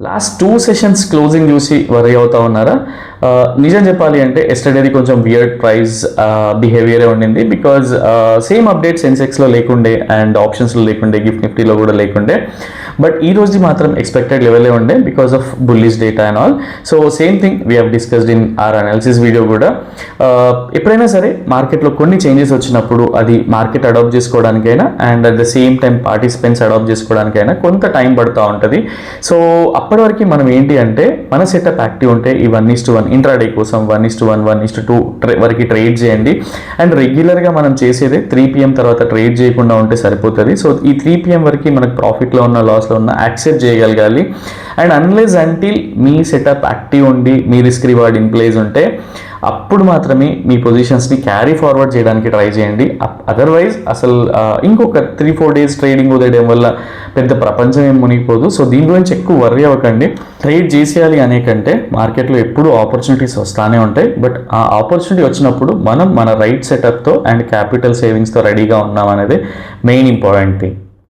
Last 2 sessions closing చూసి worry అవుతా ఉన్నారా? నిజం చెప్పాలి అంటే ఎస్టర్డేది కొంచెం వియర్డ్ ప్రైస్ బిహేవియరే ఉండింది. బికాజ్ సేమ్ అప్డేట్ సెన్సెక్స్లో లేకుండే అండ్ ఆప్షన్స్లో లేకుండే, గిఫ్ట్ నిఫ్టీలో కూడా లేకుండే. బట్ ఈ రోజుది మాత్రం ఎక్స్పెక్టెడ్ లెవెలే ఉండే because of bullish data and all. So same thing we have discussed in our analysis video కూడా. ఎప్పుడైనా సరే మార్కెట్లో కొన్ని చేంజెస్ వచ్చినప్పుడు అది మార్కెట్ అడాప్ట్ చేసుకోవడానికైనా and at the same time participants adapt చేసుకోవడానికైనా కొంత టైం పడుతూ ఉంటుంది. సో అప్పటి వరకు మనం ఏంటి అంటే మన సెటప్ యాక్టివ్ ఉంటే ఈ 1:1 ఇంట్రాడే కోసం 1:1, 1:2 వరకు ట్రేడ్ చేయండి. అండ్ రెగ్యులర్గా మనం చేసేదే 3 PM తర్వాత ట్రేడ్ చేయకుండా ఉంటే సరిపోతుంది. సో ఈ 3 PM వరకు మనకు ప్రాఫిట్లో ఉన్న లాస్లో ఉన్న యాక్సెప్ట్ చేయగలగాలి. And unless until me setup active ఉండి మీ రిస్క్ రివార్డ్ ఇన్ ప్లేస్ ఉంటే అప్పుడు మాత్రమే మీ పొజిషన్స్ని క్యారీ ఫార్వర్డ్ చేయడానికి ట్రై చేయండి. అదర్వైజ్ అసలు ఇంకొక 3-4 డేస్ ట్రేడింగ్ వదిలేయడం వల్ల పెద్ద ప్రపంచం ఏం మునిగిపోదు. సో దీని గురించి ఎక్కువ వర్రీ అవ్వకండి. ట్రేడ్ చేసేయాలి అనే కంటే మార్కెట్లో ఎప్పుడూ ఆపర్చునిటీస్ వస్తూనే ఉంటాయి. బట్ ఆ ఆపర్చునిటీ వచ్చినప్పుడు మనం మన రైట్ సెటప్తో అండ్ క్యాపిటల్ సేవింగ్స్తో రెడీగా ఉన్నాం అనేది మెయిన్ ఇంపార్టెంట్ థింగ్.